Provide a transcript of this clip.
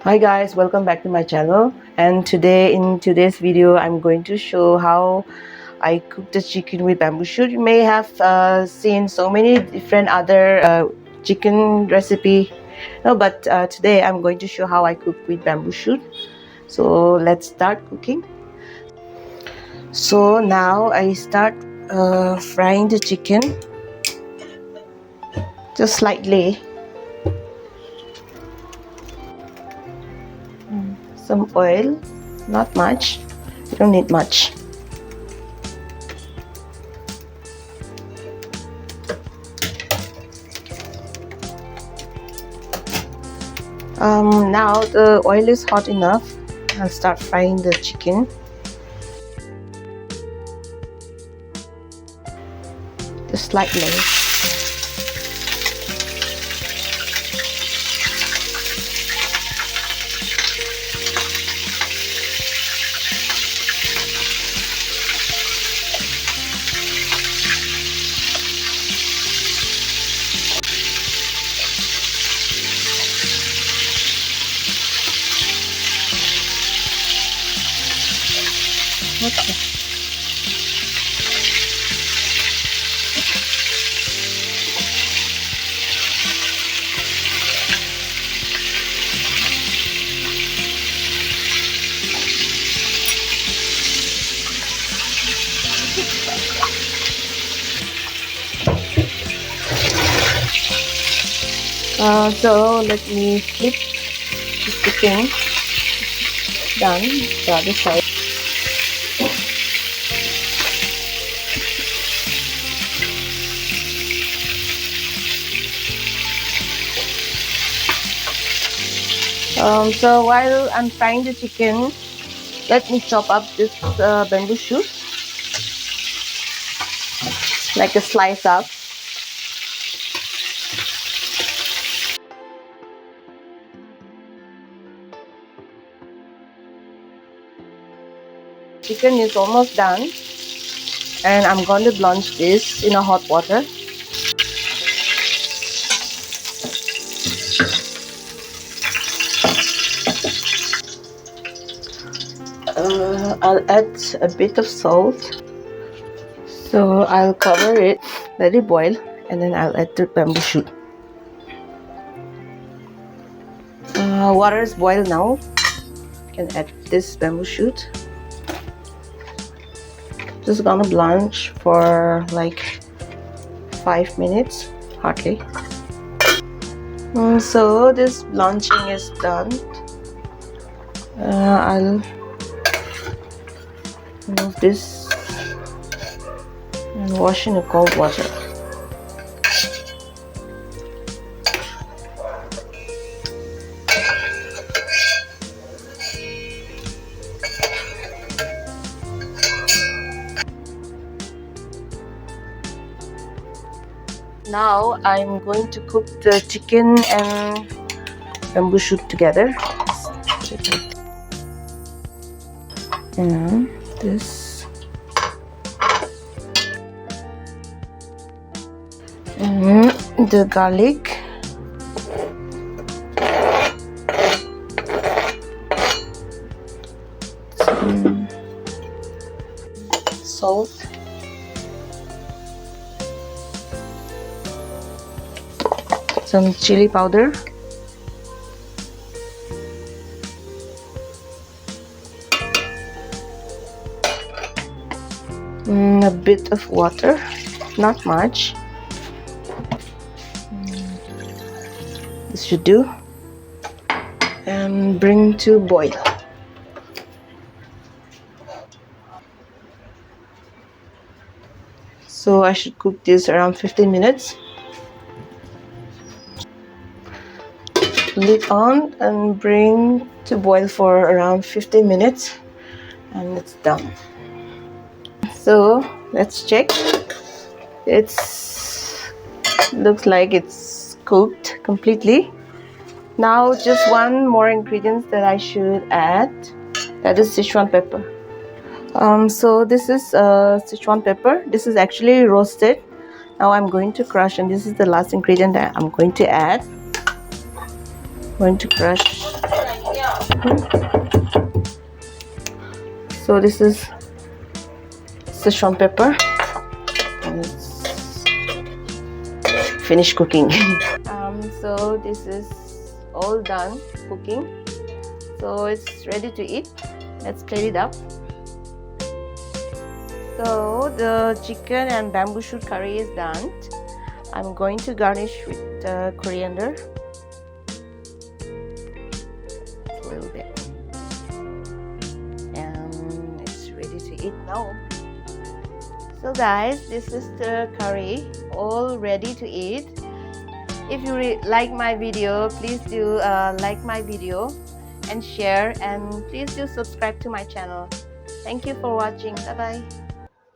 Hi guys, welcome back to my channel. And today in today's video I'm going to show how I cook the chicken with bamboo shoot. You may have seen so many different other chicken recipe, no, but today I'm going to show how I cook with bamboo shoot. So let's start cooking. So now I start frying the chicken just slightly. Some oil, not much, you don't need much. Now the oil is hot enough. I'll start frying the chicken. Just slightly. Okay. So let me flip the chicken. Done. The other side. So while I'm frying the chicken, let me chop up this bamboo shoot, like a slice up. Chicken is almost done, and I'm going to blanch this in a hot water. I'll add a bit of salt. So I'll cover it, let it boil, and then I'll add the bamboo shoot. Water is boiled now. You can add this bamboo shoot. Just gonna blanch for like 5 minutes, hardly. So this blanching is done. I'll remove this and wash in the cold water. Now I'm going to cook the chicken and bamboo shoot together. And this and the garlic. Some salt. Some chili powder. A bit of water, not much. This should do. And bring to boil. So I should cook this around 15 minutes. Lid on and bring to boil for around 15 minutes, and it's done. So let's check. Looks like it's cooked completely. Now just one more ingredient that I should add, that is Sichuan pepper. So this is Sichuan pepper. This is actually roasted. Now I'm going to crush, and this is the last ingredient that I'm going to add. I'm going to crush So this is Szechuan pepper. And it's finished cooking. So this is all done cooking. So it's ready to eat. Let's plate it up. So the chicken and bamboo shoot curry is done. I'm going to garnish with coriander. A little bit. And it's ready to eat now. So guys, this is the curry, all ready to eat. If you like my video, please do like my video and share, and please do subscribe to my channel. Thank you for watching. Bye bye.